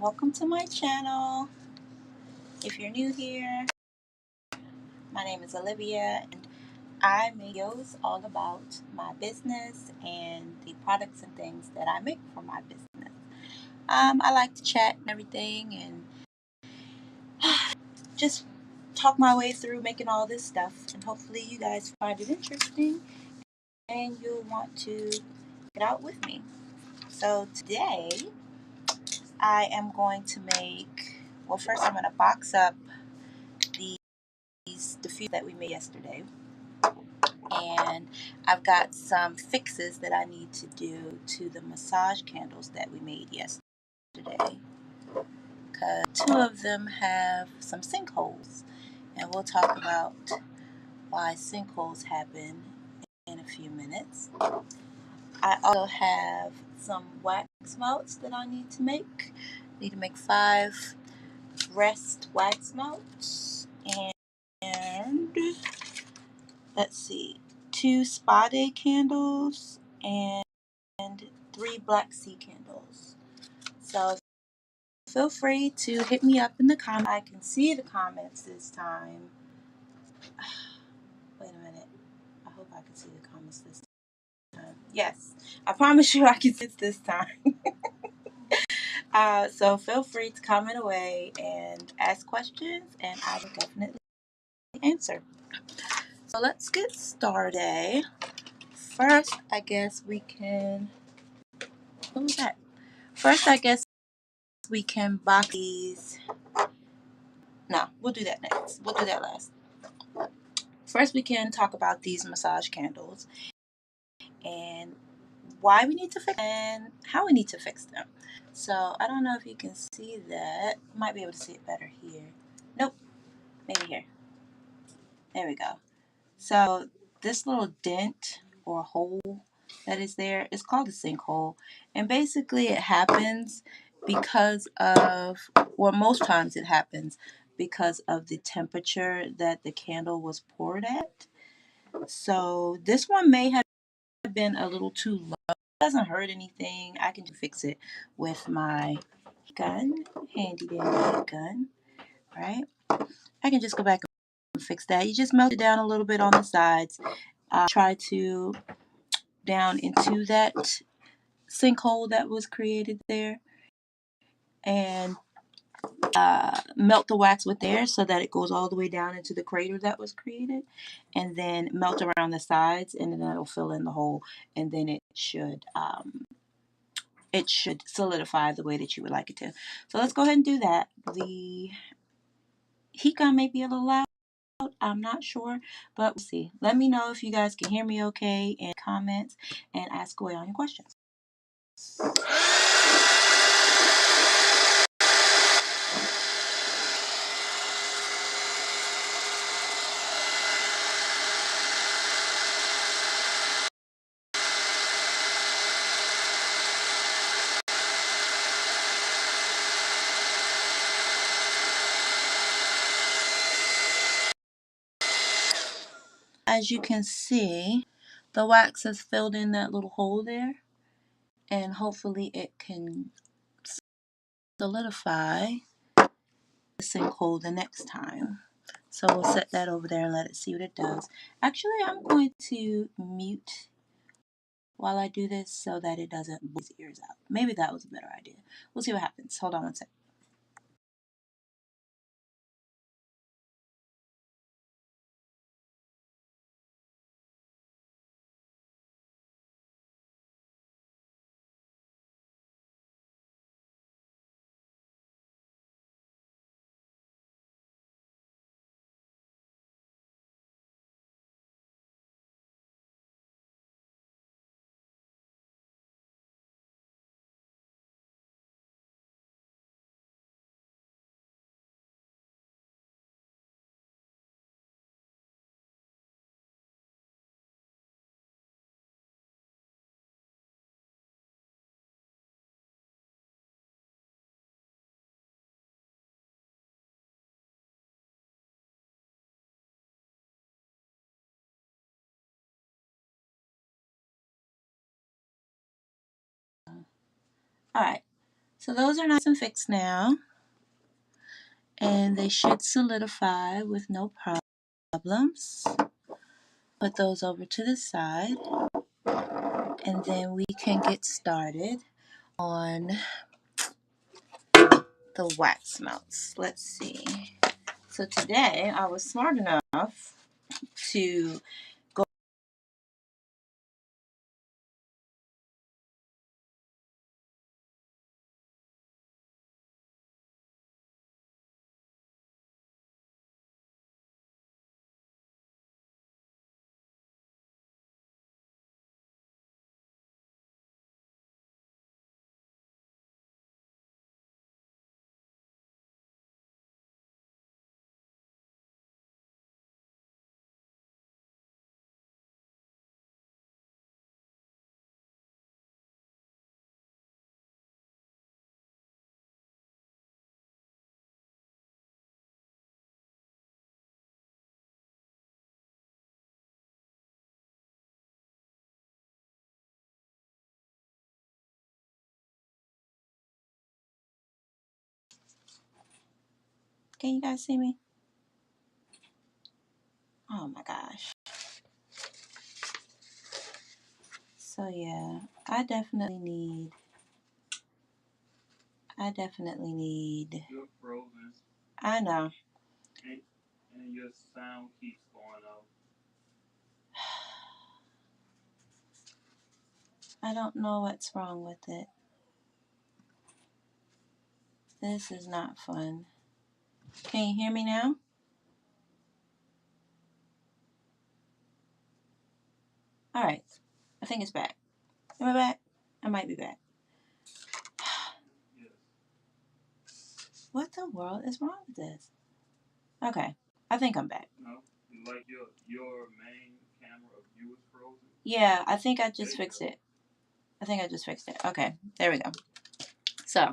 welcome to my channel. If you're new here, my name is Olivia and I make videos all about my business and the products and things that I make for my business. I like to chat and everything and just talk my way through making all this stuff, and hopefully you guys find it interesting and you'll want to get out with me. So today I am going to make, well, first I'm going to box up the few that we made yesterday, and I've got some fixes that I need to do to the massage candles that we made yesterday, because two of them have some sinkholes, and we'll talk about why sinkholes happen in a few minutes. I also have some wax melts that I need to make. I need to make 5 rest wax melts, and let's see, 2 spa day candles and 3 black sea candles. So feel free to hit me up in the comments. I can see the comments this time. Wait a minute. I hope I can see the comments this time. Yes, I promise you I can see it this time. So feel free to comment away and ask questions, and I will definitely answer. So let's get started. First, I guess we can. What was that? First, I guess we can box these. No, we'll do that next. We'll do that last. First, we can talk about these massage candles and why we need to fix them and how we need to fix them. So I don't know if you can see that. You might be able to see it better here. Nope, maybe here. There we go. So this little dent or hole that is there is called a sinkhole, and basically it happens because of, or most times it happens because of the temperature that the candle was poured at. So this one may have been a little too low. It doesn't hurt anything. I can fix it with my gun, handy dandy gun, right? I can just go back and fix that. You just melt it down a little bit on the sides. Try to down into that sinkhole that was created there, and melt the wax with air so that it goes all the way down into the crater that was created, and then melt around the sides, and then it'll fill in the hole, and then it should solidify the way that you would like it to. So let's go ahead and do that. The heat gun may be a little loud. I'm not sure, but we'll see. Let me know if you guys can hear me okay in comments, and ask away on your questions. As you can see, the wax has filled in that little hole there, and hopefully it can solidify the sinkhole the next time. So we'll set that over there and let it see what it does. Actually, I'm going to mute while I do this so that it doesn't blow his ears out. Maybe that was a better idea. We'll see what happens. Hold on one second. All right. So those are nice and fixed now, and they should solidify with no problems. Put those over to the side, and then we can get started on the wax melts. Let's see. So today I was smart enough to go. Can you guys see me? Oh my gosh. So yeah, I definitely need. You're frozen. I know. And your sound keeps going out. I don't know what's wrong with it. This is not fun. Can you hear me now? All right. I think it's back. Am I back? I might be back. What the world is wrong with this? Okay. I think I'm back. No. Like your main camera view is frozen? Yeah, I think I just fixed it. Okay. There we go. So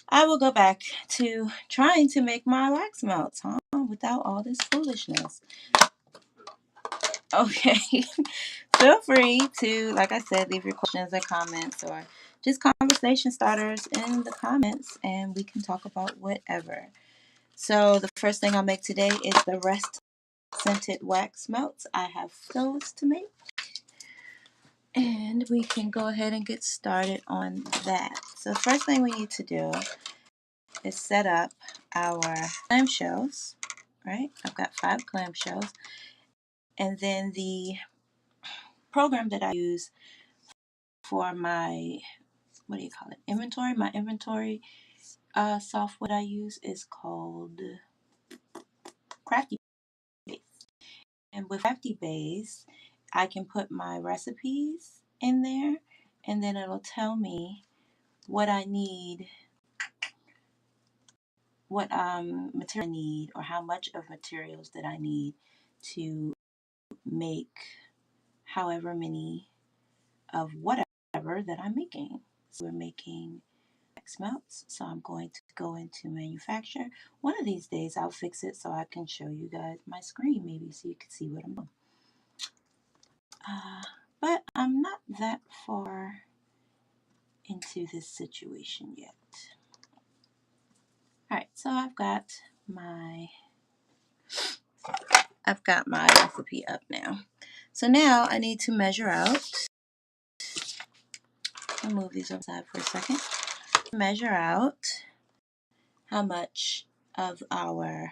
I will go back to trying to make my wax melts, without all this foolishness. Okay. Feel free to, like I said, leave your questions or comments or just conversation starters in the comments, and we can talk about whatever. So the first thing I'll make today is the rest scented wax melts. I have those to make, and we can go ahead and get started on that. So the first thing we need to do is set up our clamshells, right? I've got 5 clamshells, and then the program that I use for my, what do you call it, inventory, my inventory software I use is called Crafty Base. And with Crafty Base, I can put my recipes in there, and then it'll tell me what I need, what material I need, or how much of materials that I need to make however many of whatever that I'm making. So we're making wax melts, so I'm going to go into manufacture. One of these days I'll fix it so I can show you guys my screen, maybe, so you can see what I'm doing. But I'm not that far into this situation yet. Alright, so I've got my recipe up now. So now I need to measure out. I'll move these aside for a second. Measure out how much of our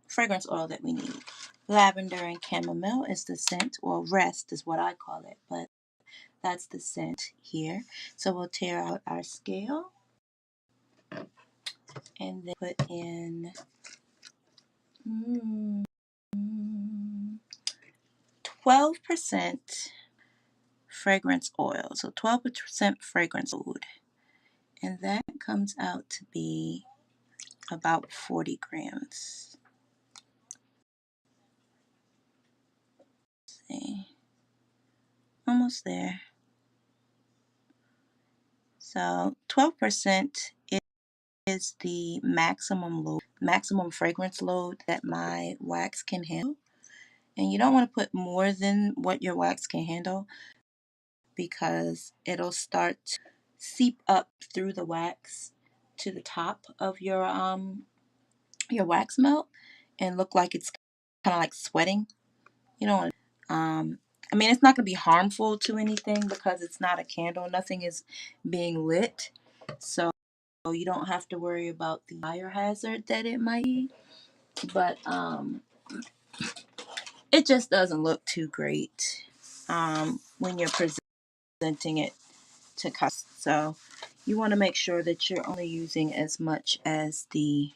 fragrance oil that we need. Lavender and chamomile is the scent, or rest is what I call it, but that's the scent here. So we'll tear out our scale and then put in 12% fragrance oil. So 12% fragrance oil. And that comes out to be about 40 grams. Let's see. Almost there. So 12% is the maximum fragrance load that my wax can handle. And you don't want to put more than what your wax can handle, because it'll start seep up through the wax to the top of your wax melt and look like it's kind of like sweating. You know, I mean, it's not going to be harmful to anything because it's not a candle. Nothing is being lit. So you don't have to worry about the fire hazard that it might be. But it just doesn't look too great when you're presenting it to customers. So you want to make sure that you're only using as much as the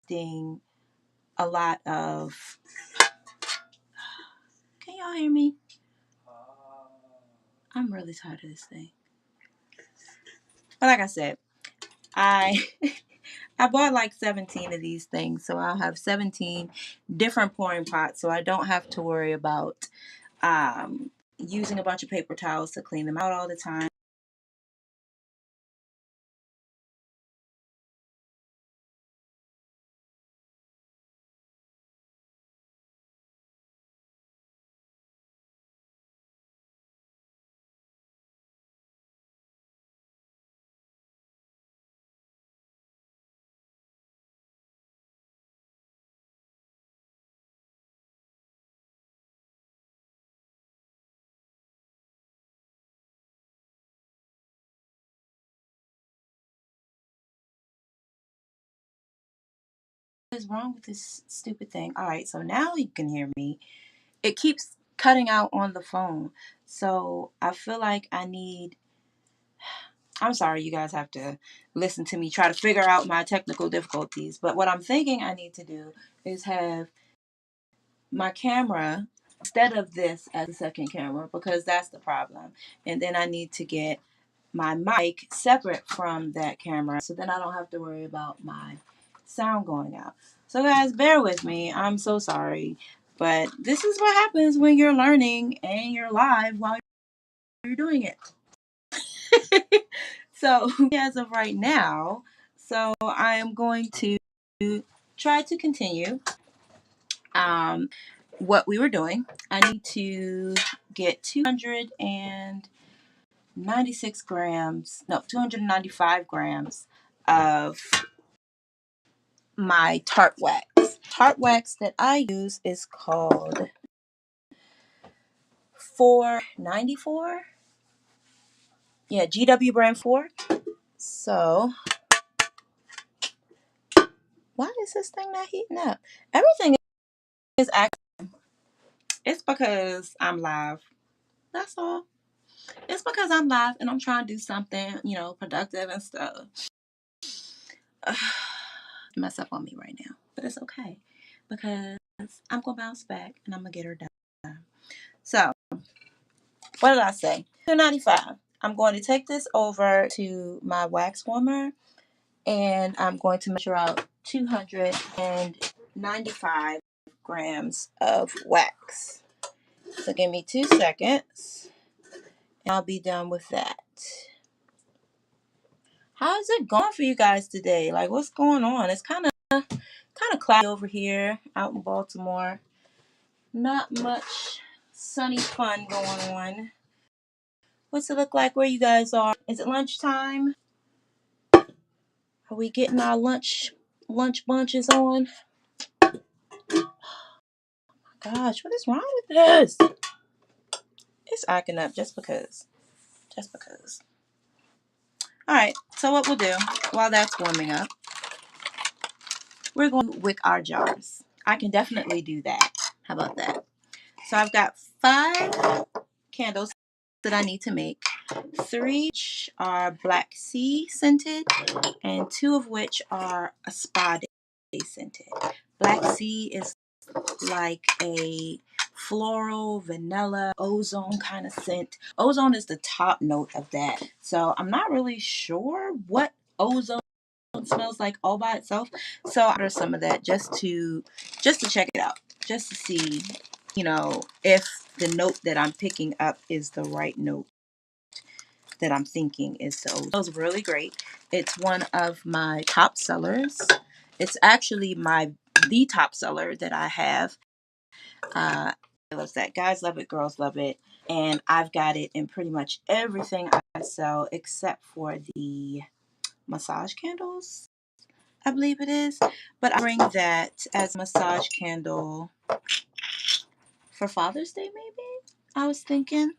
thing a lot of. Can y'all hear me? I'm really tired of this thing. But like I said, I I bought like 17 of these things, so I'll have 17 different pouring pots, so I don't have to worry about using a bunch of paper towels to clean them out all the time. What is wrong with this stupid thing? All right, so now you can hear me. It keeps cutting out on the phone, so I feel like I need. I'm sorry, you guys have to listen to me try to figure out my technical difficulties. But what I'm thinking I need to do is have my camera instead of this as a second camera because that's the problem. And then I need to get my mic separate from that camera so then I don't have to worry about my sound going out. So guys, bear with me. I'm so sorry. But this is what happens when you're learning and you're live while you're doing it. So as of right now, so I am going to try to continue um, what we were doing. I need to get 296 grams, no, 295 grams of my tart wax. Tart wax that I use is called 494. Yeah, GW brand 4. So, why is this thing not heating up? Everything is acting. It's because I'm live. That's all. It's because I'm live and I'm trying to do something, productive and stuff. Mess up on me right now, but it's okay because I'm gonna bounce back and I'm gonna get her done. So, what did I say? 295. I'm going to take this over to my wax warmer and I'm going to measure out 295 grams of wax. So, give me 2 seconds and I'll be done with that. How's it going for you guys today? Like, what's going on? It's kind of cloudy over here out in Baltimore. Not much sunny fun going on. What's it look like where you guys are? Is it lunchtime? Are we getting our lunch bunches on? Gosh, what is wrong with this? It's acting up just because. Just because. All right, so what we'll do while that's warming up, we're going to wick our jars. I can definitely do that. How about that? So I've got 5 candles that I need to make. 3 which are black sea scented, and 2 of which are a spa day scented. Black sea is like a floral, vanilla, ozone kind of scent. Ozone is the top note of that. So I'm not really sure what ozone smells like all by itself. So I ordered some of that just to check it out, just to see, if the note that I'm picking up is the right note that I'm thinking is the ozone. It was really great. It's one of my top sellers. It's actually the top seller that I have. I love that. Guys love it, girls love it. And I've got it in pretty much everything I sell except for the massage candles, I believe it is. But I bring that as a massage candle for Father's Day, maybe? I was thinking.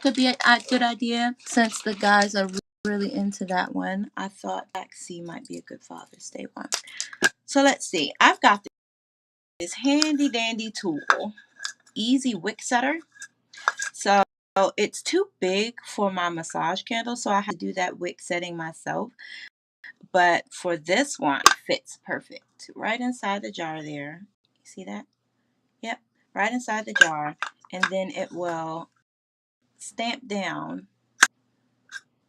Could be a good idea. Since the guys are really into that one, I thought Black Sea might be a good Father's Day one. So let's see. I've got this handy dandy tool, Easy Wick Setter. So it's too big for my massage candle, so I have to do that wick setting myself. But for this one, it fits perfect. Right inside the jar there. You see that? Yep, right inside the jar. And then it will stamp down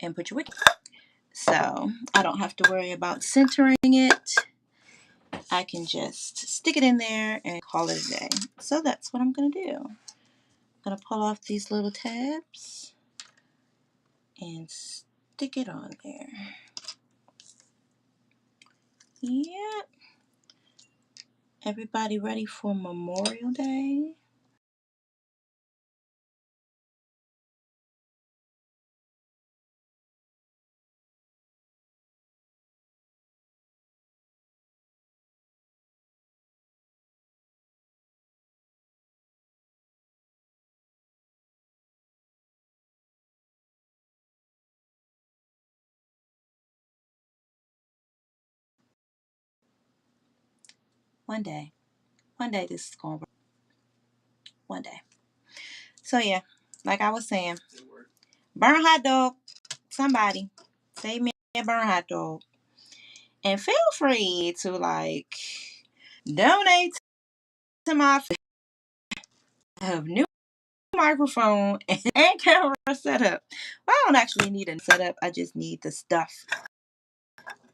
and put your wick. So I don't have to worry about centering it. I can just stick it in there and call it a day. So that's what I'm going to do. I'm going to pull off these little tabs and stick it on there. Yep. Everybody ready for Memorial Day? One day. One day this is going to work. One day. So yeah, like I was saying, burn hot dog. Somebody save me a burn hot dog. And feel free to donate to my new microphone and camera setup. Well, I don't actually need a setup. I just need the stuff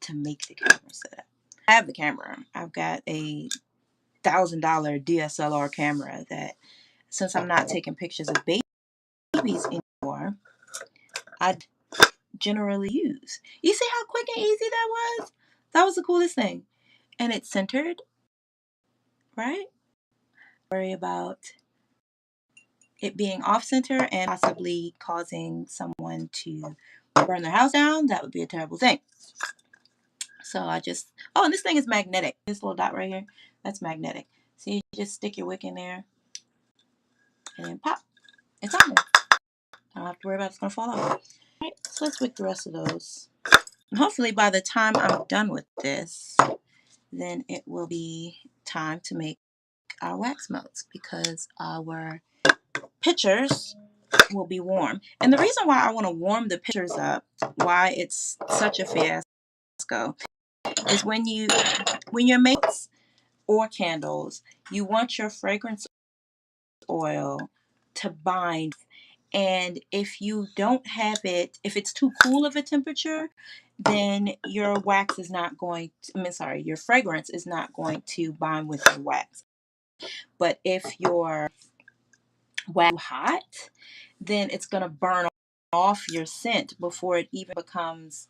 to make the camera setup. I have the camera. I've got a $1,000 DSLR camera that, since I'm not taking pictures of babies anymore, I generally use. You see how quick and easy that was? That was the coolest thing. And it's centered, right? Worry about it being off center and possibly causing someone to burn their house down. That would be a terrible thing. So and this thing is magnetic. This little dot right here, that's magnetic. So you just stick your wick in there and then pop. It's on there. I don't have to worry about it's going to fall off. All right, so let's wick the rest of those. And hopefully by the time I'm done with this, then it will be time to make our wax melts because our pitchers will be warm. And the reason why I want to warm the pitchers up, why it's such a fiasco, is when you're making or candles, you want your fragrance oil to bind. And if you don't have it, if it's too cool of a temperature, then your wax is not going to, your fragrance is not going to bind with your wax. But if your wax is hot, then it's going to burn off your scent before it even becomes,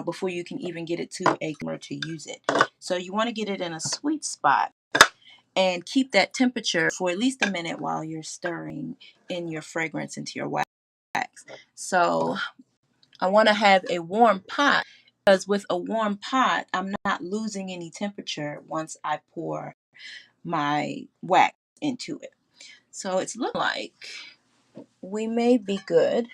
before you can even get it to a camera to use it. So you want to get it in a sweet spot and keep that temperature for at least a minute while you're stirring in your fragrance into your wax. So I want to have a warm pot, because with a warm pot, I'm not losing any temperature once I pour my wax into it. So it's looking like we may be good.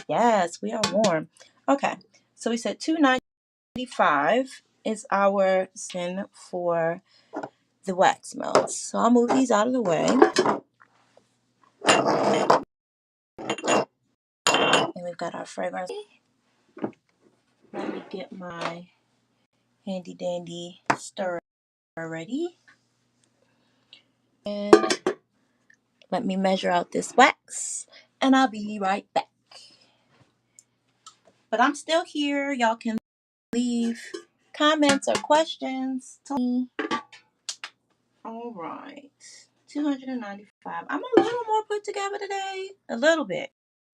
Yes, we are warm. Okay, so we said 295 is our sin for the wax melts. So I'll move these out of the way. And we've got our fragrance. Let me get my handy dandy stirrer ready. And let me measure out this wax. And I'll be right back. But I'm still here. Y'all can leave comments or questions to me. All right. 295. I'm a little more put together today. A little bit.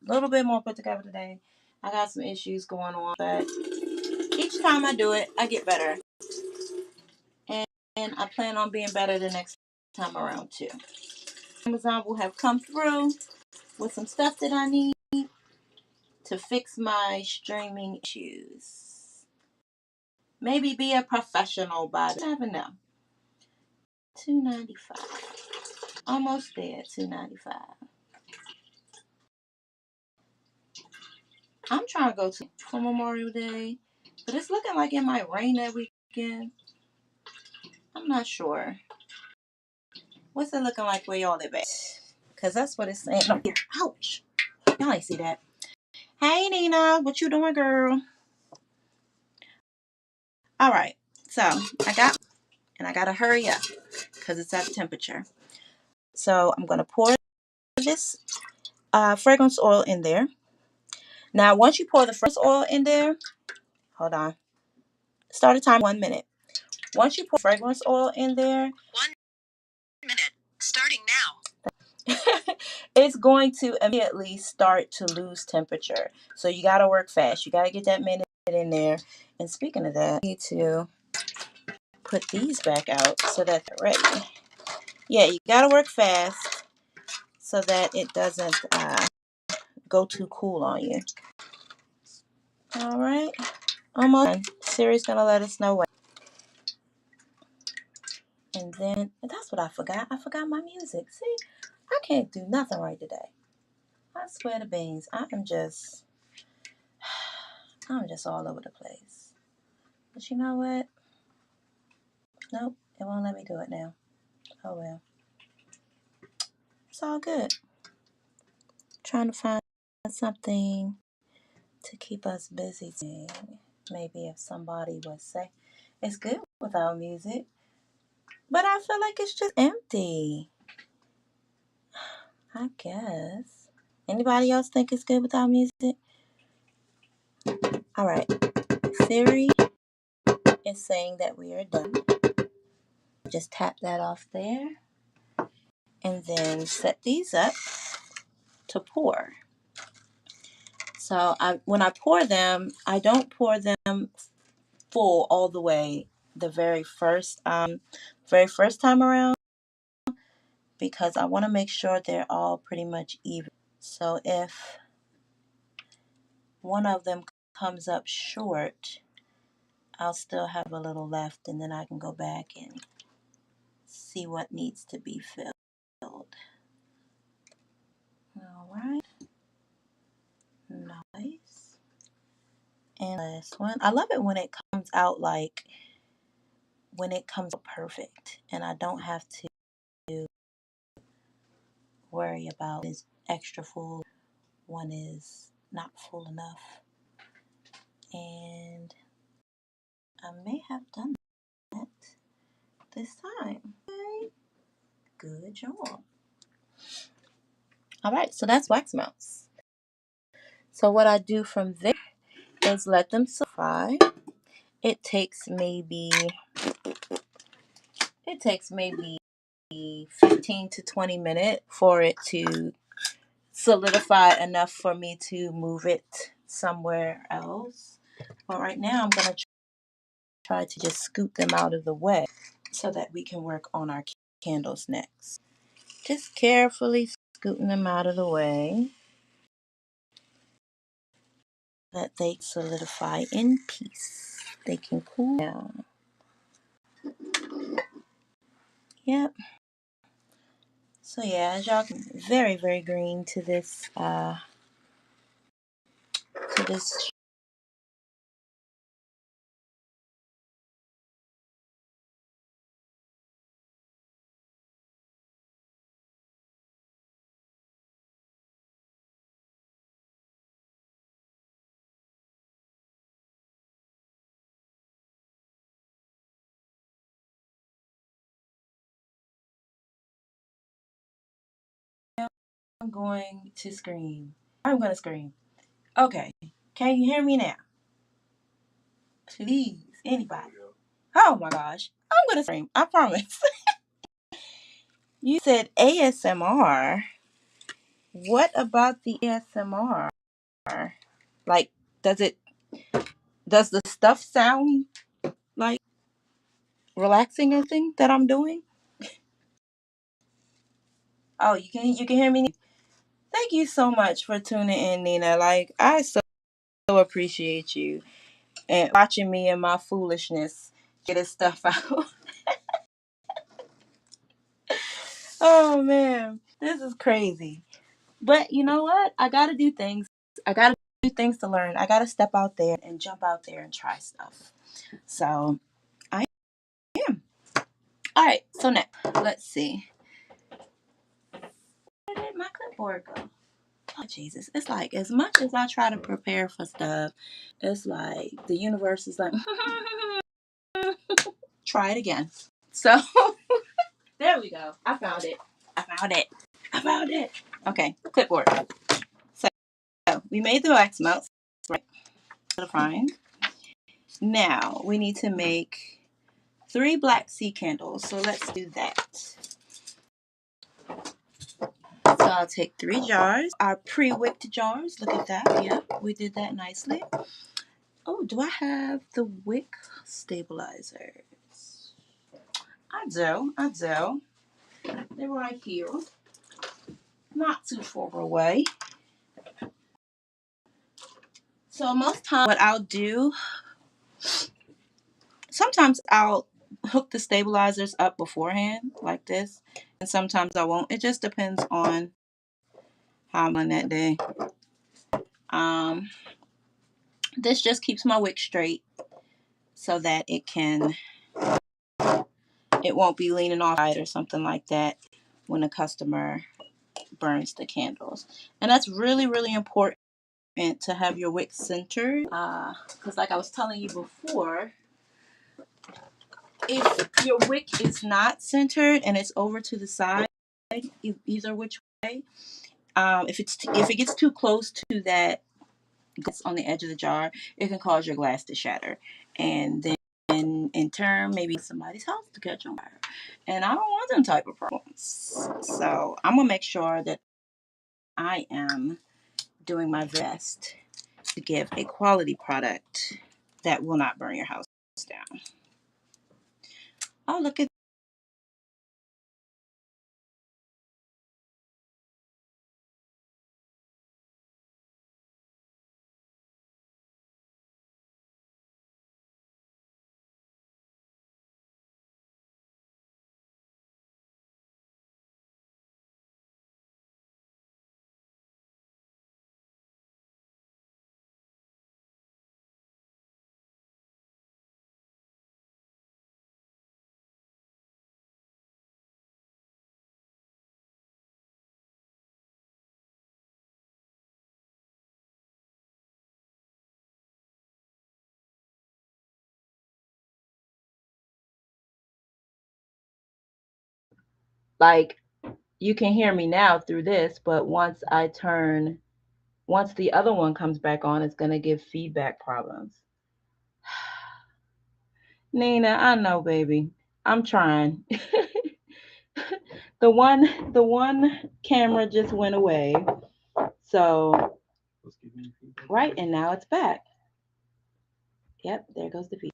A little bit more put together today. I got some issues going on, but each time I do it, I get better. And I plan on being better the next time around too. Amazon will have come through with some stuff that I need to fix my streaming issues. Maybe be a professional by the never know. 295. Almost there, 295. I'm trying to go to for Memorial Day, but it's looking like it might rain that weekend. I'm not sure. What's it looking like where y'all live at? Because that's what it's saying. No, ouch. Y'all ain't see that. Hey, Nina. What you doing, girl? All right. So, I got to hurry up because it's at temperature. So, I'm going to pour this fragrance oil in there. Now, once you pour the fragrance oil in there, hold on. Start a time 1 minute. Once you pour fragrance oil in there, 1 minute, starting now. It's going to immediately start to lose temperature. So you got to work fast. You got to get that minute in there. And speaking of that, I need to put these back out so that they're ready. Yeah, you got to work fast so that it doesn't go too cool on you. All right. Almost done. Siri's going to let us know when. And then, that's what I forgot. I forgot my music. See, I can't do nothing right today. I swear to beans. I'm just all over the place. But you know what? Nope, it won't let me do it now. Oh well. It's all good. Trying to find something to keep us busy. Maybe if somebody would say, it's good without music. But I feel like it's just empty. I guess. Anybody else think it's good without music? All right. Siri is saying that we are done. Just tap that off there. And then set these up to pour. So when I pour them, I don't pour them full all the way the very first time around, because I want to make sure they're all pretty much even. So if one of them comes up short, I'll still have a little left, and then I can go back and see what needs to be filled. All right. Nice. And last one. I love it when it comes out perfect, and I don't have to worry about is extra full, one is not full enough. And I may have done that this time. Okay. Good job. All right, so that's wax melts. So what I do from there is let them solidify. It takes maybe 15 to 20 minutes for it to solidify enough for me to move it somewhere else. But right now I'm going to try to just scoop them out of the way so that we can work on our candles next. Just carefully scooting them out of the way. that they solidify in peace. They can cool down. Yep. So yeah, as y'all can, very, very green to this to this. I'm going to scream. I'm gonna scream. Okay. Can you hear me now? Please, anybody. Oh my gosh. I'm gonna scream. I promise. You said ASMR. What about the ASMR? Like, does it does the stuff sound like relaxing or thing that I'm doing? Oh, you can hear me? Thank you so much for tuning in, Nina. Like, I so appreciate you and watching me and my foolishness get this stuff out. Oh man, this is crazy. But you know what? I gotta do things. I gotta do things to learn. I gotta step out there and jump out there and try stuff. So I am. All right. So next, let's see. Where did my clipboard go? Oh Jesus! It's like as much as I try to prepare for stuff, it's like the universe is like, try it again. So there we go. I found it. I found it. I found it. Okay, clipboard. So we made the wax melts, right? Fine. Now we need to make 3 black sea candles. So let's do that. So I'll take 3 jars, our pre-wicked jars. Look at that. Yep, we did that nicely. Oh, do I have the wick stabilizers? I do. I do. They're right here. Not too far away. So most times what I'll do, sometimes I'll hook the stabilizers up beforehand like this. And sometimes I won't. It just depends on how I'm on that day. Um, this just keeps my wick straight so that it won't be leaning off or something like that when a customer burns the candles. And that's really, really important to have your wick centered. Because like I was telling you before, if your wick is not centered and it's over to the side, either which way, if it gets too close to that glass on the edge of the jar, it can cause your glass to shatter, and then in turn maybe somebody's house to catch on fire. And I don't want them type of problems. So I'm gonna make sure that I am doing my best to give a quality product that will not burn your house down. Oh, look at like you can hear me now through this, but once the other one comes back on, it's going to give feedback problems. Nina, I know, baby. I'm trying. the one camera just went away. So right, and now it's back. Yep, there goes the feedback.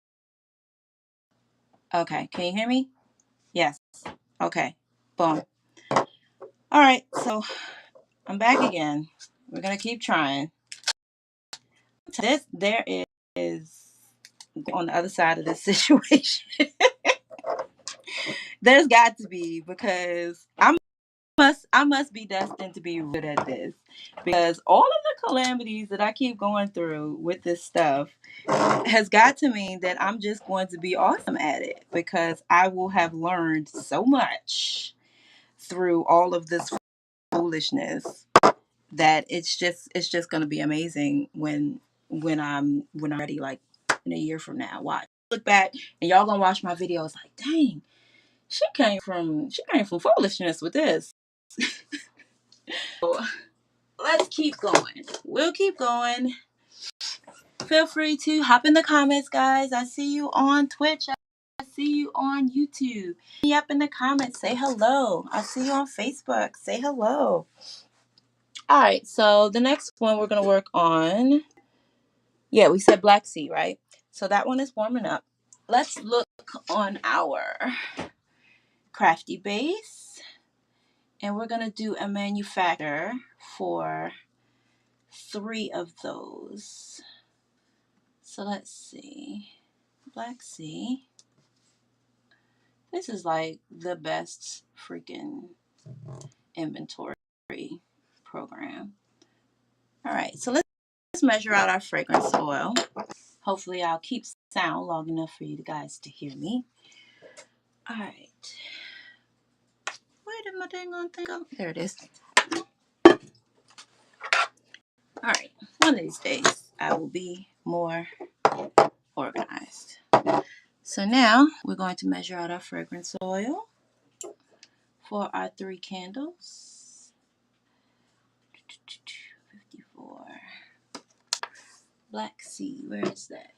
Okay, can you hear me? Yes. Okay. Boom. All right, so I'm back again. We're gonna keep trying. there is on the other side of this situation. There's got to be, because I must be destined to be good at this, because all of the calamities that I keep going through with this stuff has got to mean that I'm just going to be awesome at it, because I will have learned so much through all of this foolishness that it's just going to be amazing when I'm ready, like in a year from now. Watch, look back, and y'all gonna watch my videos like, dang, she came from foolishness with this. So let's keep going. We'll keep going. Feel free to hop in the comments, guys. I see you on Twitch. I see you on YouTube. Up in the comments, say hello. I see you on Facebook. Say hello. All right, so the next one we're going to work on, yeah, we said Black Sea, right? So that one is warming up. Let's look on our crafty base, and we're going to do a manufacturer for 3 of those. So let's see. Black Sea. This is like the best freaking inventory program. All right, so let's measure out our fragrance oil. Hopefully I'll keep sound long enough for you guys to hear me. All right. Where did my dang on thing go? There it is. All right. One of these days I will be more organized. So now we're going to measure out our fragrance oil for our 3 candles. 54. Black Sea, where is that?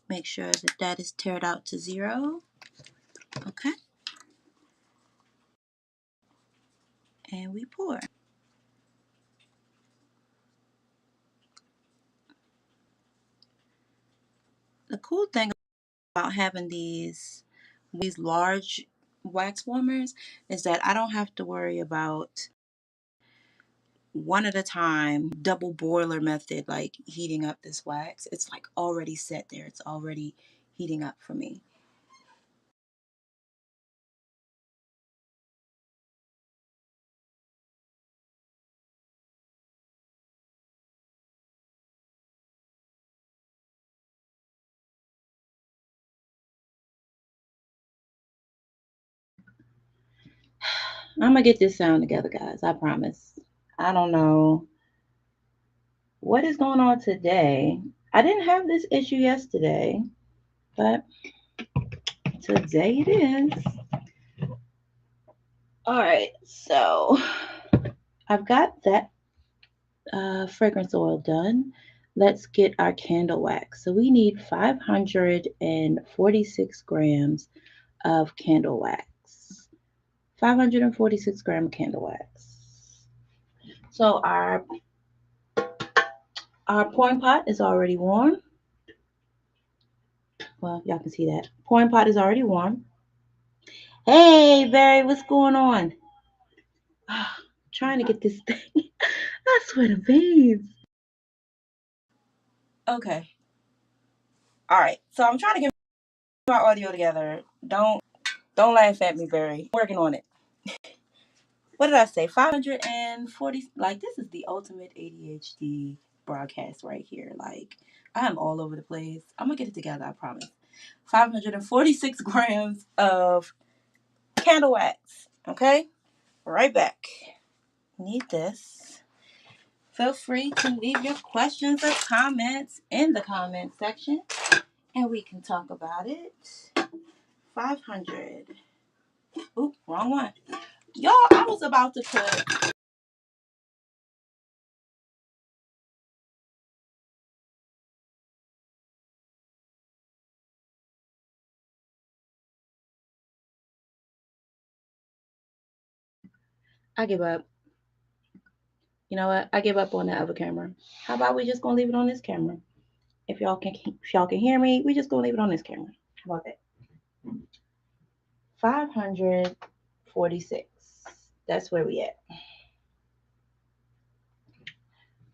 Make sure that is tiered out to 0. Okay. And we pour. The cool thing about having these large wax warmers is that I don't have to worry about one at a time double boiler method, like heating up this wax. It's like already set there. It's already heating up for me. I'm gonna get this sound together, guys. I promise. I don't know what is going on today. I didn't have this issue yesterday, but today it is. All right, so I've got that fragrance oil done. Let's get our candle wax. So we need 546 grams of candle wax. 546 gram candle wax. So our pouring pot is already warm. Well, y'all can see that. Pouring pot is already warm. Hey, Barry, what's going on? Trying to get this thing. I swear to beans. Okay. All right. So I'm trying to get my audio together. Don't laugh at me, Barry. I'm working on it. What did I say? 540. Like, this is the ultimate ADHD broadcast right here. Like, I am all over the place. I'm gonna get it together, I promise. 546 grams of candle wax. Okay? Right back. Need this. Feel free to leave your questions or comments in the comment section, and we can talk about it. 500. Oop, wrong one. Y'all, I was about to put. I give up. You know what? I give up on that other camera. How about we just gonna leave it on this camera? If y'all can hear me, we just gonna leave it on this camera. How about that? 546. That's where we at.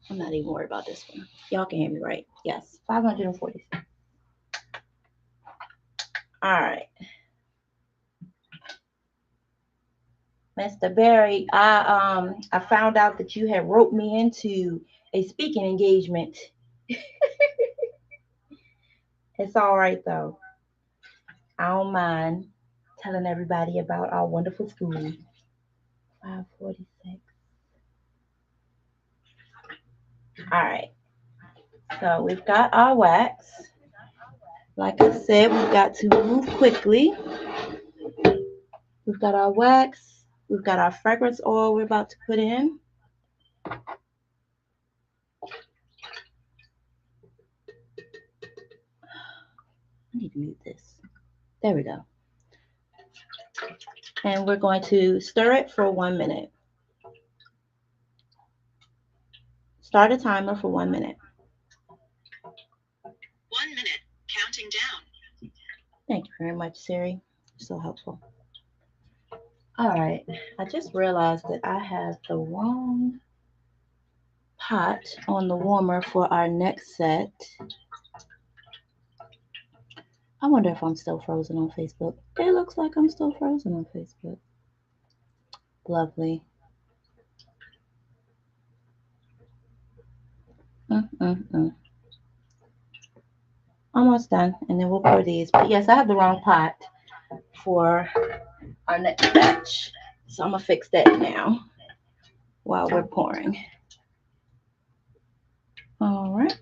I'm not even worried about this one. Y'all can hear me, right? Yes, 546. All right. Mr. Barry, I found out that you had roped me into a speaking engagement. It's all right though. I don't mind telling everybody about our wonderful school. 546. All right. So we've got our wax. Like I said, we've got to move quickly. We've got our wax. We've got our fragrance oil we're about to put in. I need to mute this. There we go. And we're going to stir it for 1 minute. Start a timer for 1 minute. 1 minute, counting down. Thank you very much, Siri. You're so helpful. All right. I just realized that I have the wrong pot on the warmer for our next set. I wonder if I'm still frozen on Facebook. It looks like I'm still frozen on Facebook. Lovely. Almost done. And then we'll pour these. But yes, I have the wrong pot for our next batch. So I'm going to fix that now while we're pouring. All right.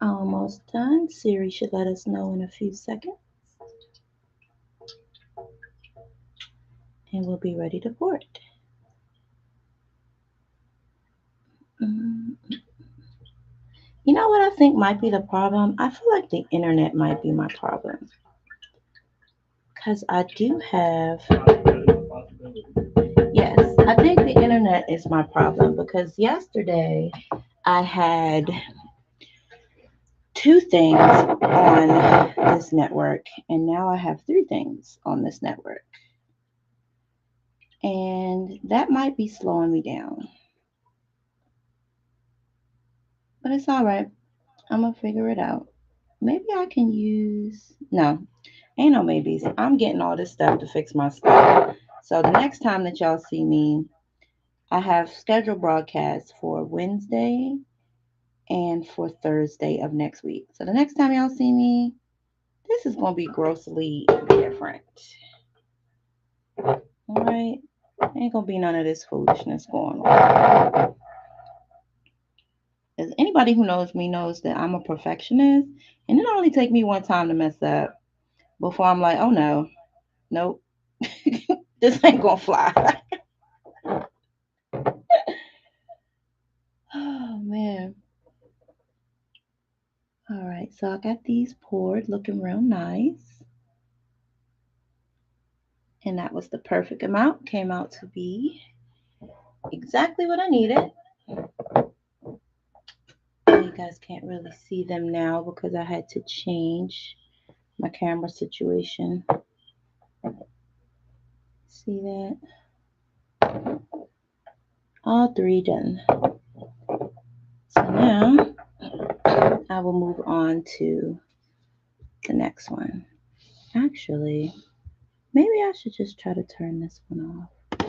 Almost done. Siri should let us know in a few seconds. And we'll be ready to pour it. You know what I think might be the problem? I feel like the internet might be my problem. Because I do have... Yes, I think the internet is my problem. Because yesterday I had 2 things on this network. And now I have 3 things on this network. And that might be slowing me down. But it's all right. I'm going to figure it out. Maybe I can use... No, ain't no maybes. I'm getting all this stuff to fix my stuff. So the next time that y'all see me, I have scheduled broadcasts for Wednesday and for Thursday of next week. So the next time y'all see me, this is going to be grossly different. All right? Ain't going to be none of this foolishness going on. As anybody who knows me knows that I'm a perfectionist, and it only takes me one time to mess up before I'm like, oh no, nope, this ain't gonna fly. Oh man. All right, so I got these poured, looking real nice, and that was the perfect amount. Came out to be exactly what I needed. You guys can't really see them now because I had to change my camera situation. See that? All 3 done. So now I will move on to the next one. Actually, maybe I should just try to turn this one off.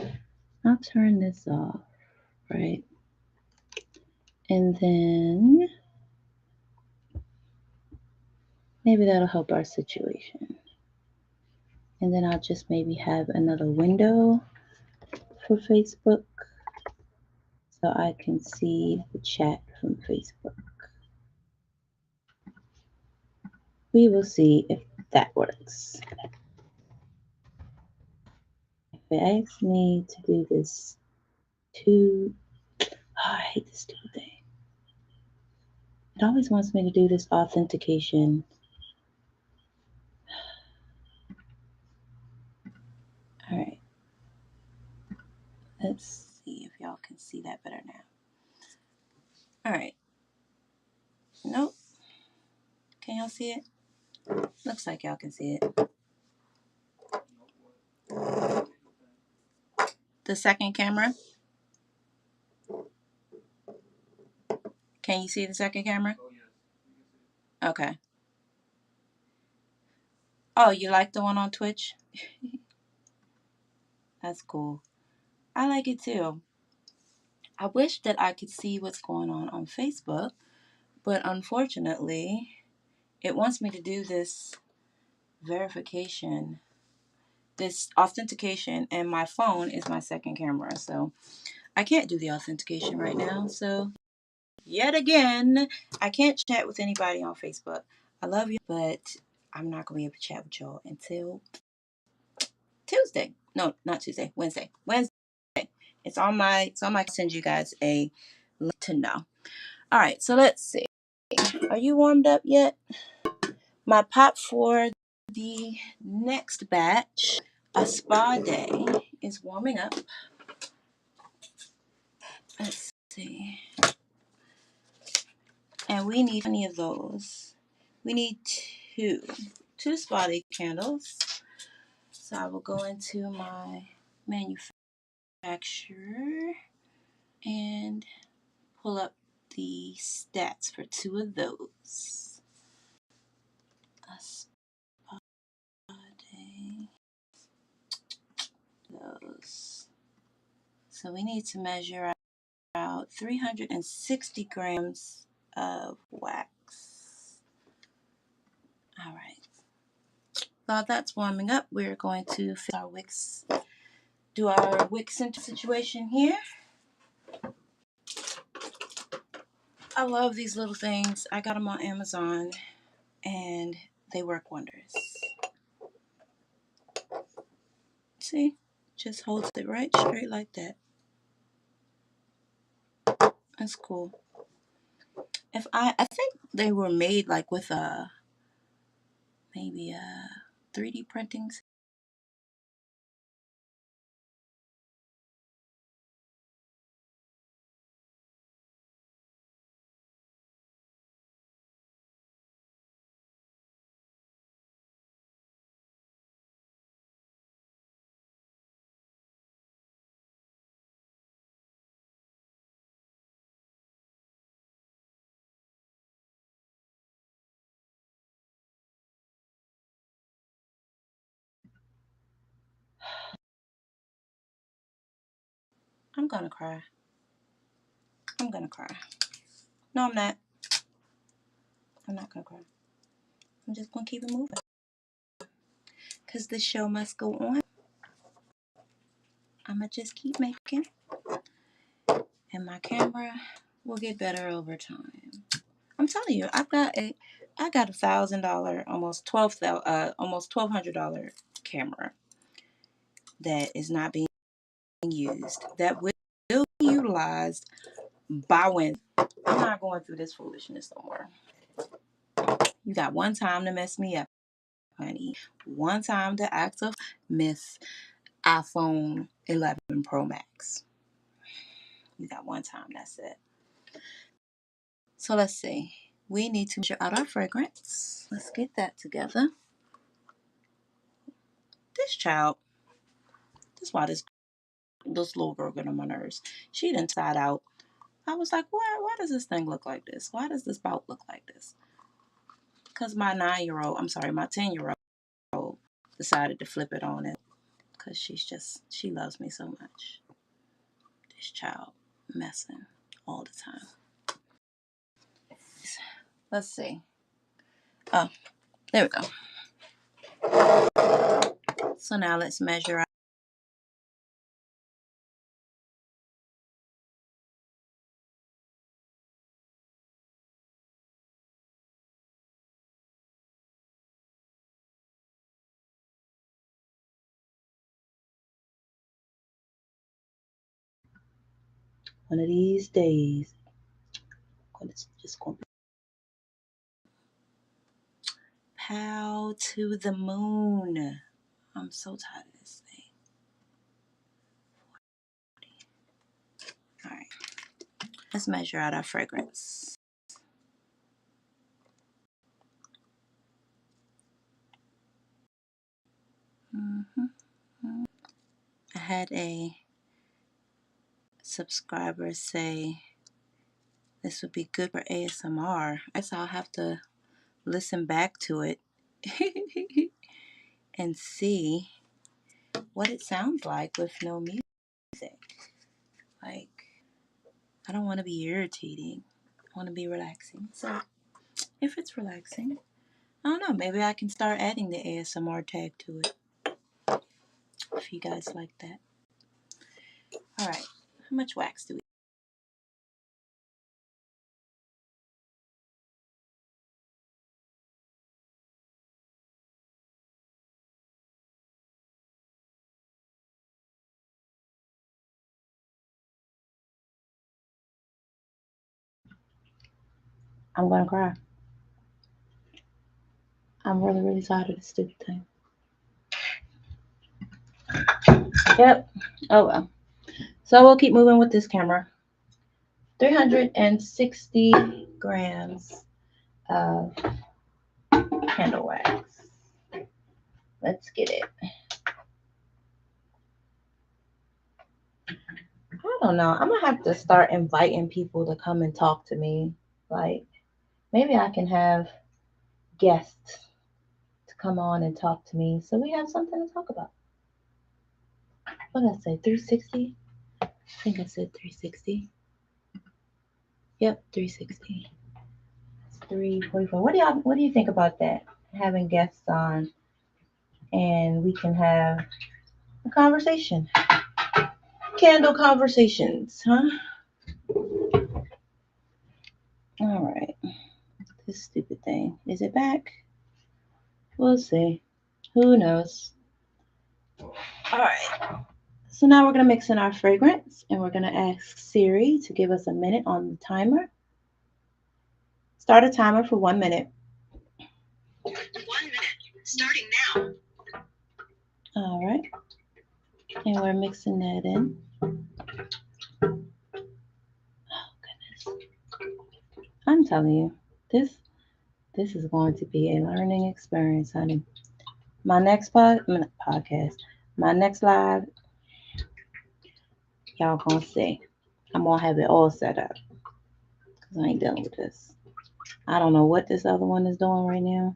I'll turn this off, right? And then maybe that'll help our situation. And then I'll just maybe have another window for Facebook so I can see the chat from Facebook. We will see if that works. If it asks me to do this I hate this stupid thing. It always wants me to do this authentication. All right. Let's see if y'all can see that better now. All right. Nope. Can y'all see it? Looks like y'all can see it. The second camera. Can you see the second camera? Okay. Oh, you like the one on Twitch? That's cool. I like it too. I wish that I could see what's going on Facebook, but unfortunately, it wants me to do this verification, this authentication, and my phone is my second camera. So I can't do the authentication right now. So yet again, I can't chat with anybody on Facebook. I love you, but I'm not going to be able to chat with y'all until Tuesday. No, not Tuesday. Wednesday. I'll send you guys a link to know. All right, so let's see. Are you warmed up yet? My pop for the next batch, a spa day, is warming up. Let's see. And we need any of those. We need two spa day candles. So I will go into my manufacturer and pull up the stats for two of those. A spa day. Those. So we need to measure out 360 grams of wax. All right. While that's warming up, we're going to fix our wicks, do our wick center situation here. I love these little things. I got them on Amazon and they work wonders. See? Just holds it right straight like that. That's cool. I think they were made like with maybe a 3D printing. I'm gonna cry. I'm gonna cry. No, I'm not. I'm not gonna cry. I'm just gonna keep it moving. Because the show must go on. I'ma just keep making. And my camera will get better over time. I'm telling you, I got $1,000, almost $1,200 camera that is not being used. That will be utilized by when I'm not going through this foolishness no more. You got one time to mess me up, honey. One time to act of Miss iPhone 11 Pro Max. You got one time, that's it. So let's see. We need to measure out our fragrance. Let's get that together. This child, this is why this little girl get on my nerves. She didn't side out. I was like, why does this thing look like this? Why does this bout look like this? Because my 10-year-old decided to flip it on it. Because she loves me so much. This child messing all the time. Let's see. Oh, there we go. So now let's measure out. One of these days, it's just going to be pow to the moon. I'm so tired of this thing. All right. Let's measure out our fragrance. I had a subscriber say This would be good for ASMR. I guess I'll have to listen back to it and see what it sounds like with no music. Like, I don't want to be irritating. I want to be relaxing. So, if it's relaxing, I don't know. Maybe I can start adding the ASMR tag to it. If you guys like that. All right. How much wax do we? I'm gonna cry. I'm really, really tired of this stupid thing. Yep. Oh well. So we'll keep moving with this camera. 360 grams of candle wax. Let's get it. I don't know. I'm gonna have to start inviting people to come and talk to me. Like, maybe I can have guests to come on and talk to me so we have something to talk about. What did I say? 360? I think I said 360. Yep, 360. 344. What do you think about that? Having guests on and we can have a conversation. Candle conversations, huh? All right. This stupid thing. Is it back? We'll see. Who knows? All right. So now we're going to mix in our fragrance and we're going to ask Siri to give us a minute on the timer. Start a timer for 1 minute. 1 minute. Starting now. All right. And we're mixing that in. Oh, goodness. I'm telling you, this is going to be a learning experience, honey. My next podcast, my next live, y'all gonna see. I'm gonna have it all set up because I ain't dealing with this. I don't know what this other one is doing right now.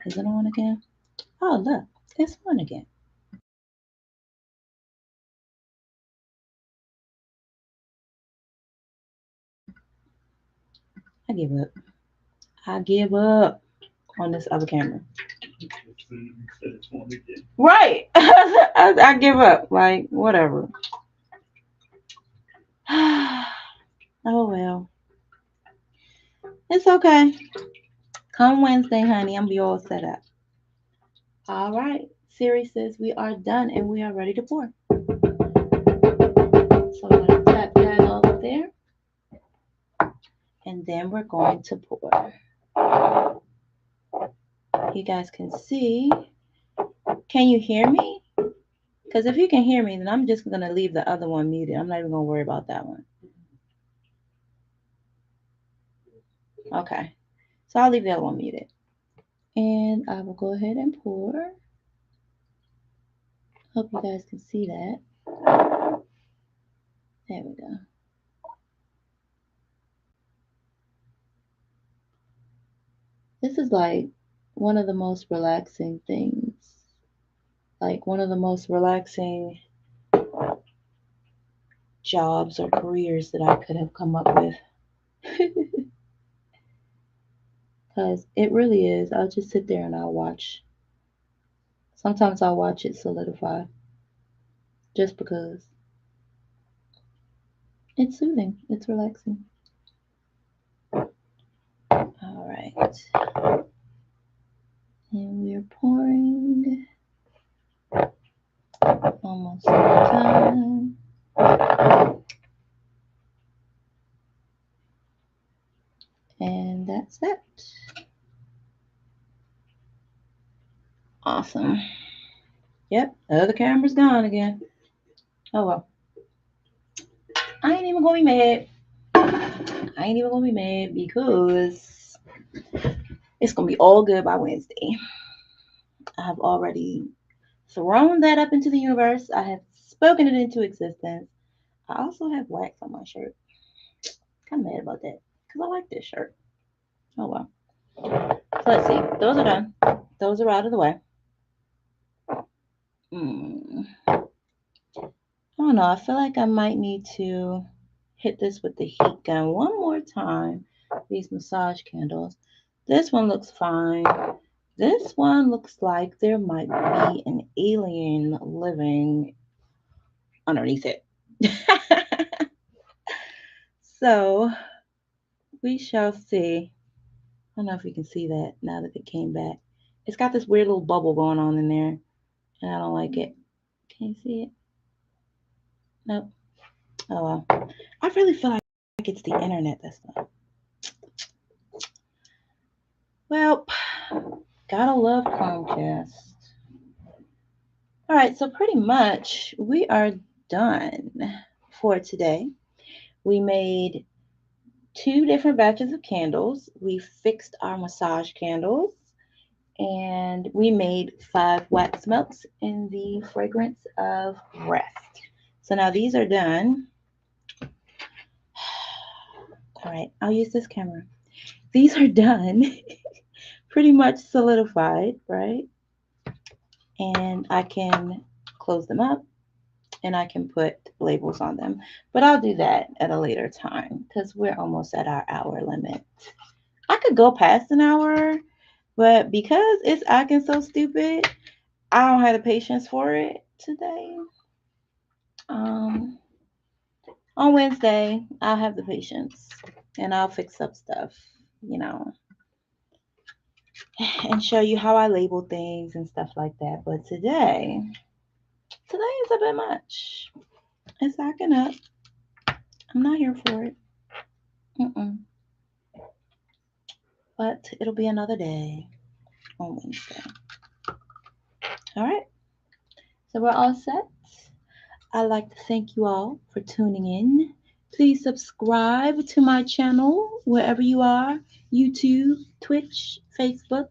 Is it on again? Oh, look, it's on again. I give up. I give up on this other camera. Right. I give up. Like, whatever. Oh, well. It's okay. Come Wednesday, honey, I'm be all set up. All right. Siri says we are done and we are ready to pour. So I'm going to tap that over there. And then we're going to pour. You guys can see. Can you hear me? Because if you can hear me, then I'm just going to leave the other one muted. I'm not even going to worry about that one. Okay. So I'll leave the other one muted. And I will go ahead and pour. Hope you guys can see that. There we go. This is like one of the most relaxing things. Like one of the most relaxing jobs or careers that I could have come up with. Because it really is. I'll just sit there and I'll watch. Sometimes I'll watch it solidify. Just because it's soothing. It's relaxing. All right. And we're pouring. Almost time. And that's that. Awesome. Yep, the other camera's gone again. Oh well. I ain't even gonna be mad. I ain't even gonna be mad because it's gonna be all good by Wednesday. I have already thrown that up into the universe. I have spoken it into existence. I also have wax on my shirt. Kind of mad about that because I like this shirt. Oh well. So let's see. Those are done. Those are out of the way. I don't know. I feel like I might need to hit this with the heat gun one more time. These massage candles. This one looks fine. This one looks like there might be an alien living underneath it. So we shall see. I don't know if you can see that now that it came back. It's got this weird little bubble going on in there, and I don't like it. Can you see it? Nope. Oh well. I really feel like it's the internet this time. Well, gotta love Chromecast. All right, so pretty much we are done for today. We made 2 different batches of candles. We fixed our massage candles, and we made 5 wax melts in the fragrance of rest. So now these are done. All right, I'll use this camera. These are done, pretty much solidified, right? And I can close them up and I can put labels on them. But I'll do that at a later time because we're almost at our hour limit. I could go past an hour, but because it's acting so stupid, I don't have the patience for it today. Um, on Wednesday, I'll have the patience and I'll fix up stuff, you know, and show you how I label things and stuff like that. But today is a bit much. It's acting up. I'm not here for it. Mm-mm. But it'll be another day on Wednesday. All right. So we're all set. I'd like to thank you all for tuning in. Please subscribe to my channel wherever you are: YouTube, Twitch, Facebook.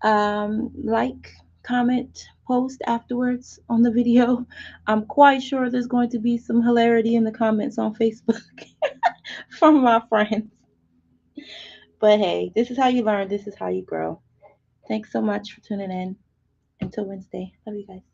Like, comment, post afterwards on the video. I'm quite sure there's going to be some hilarity in the comments on Facebook from my friends. But hey, this is how you learn, this is how you grow. Thanks so much for tuning in. Until Wednesday. Love you guys.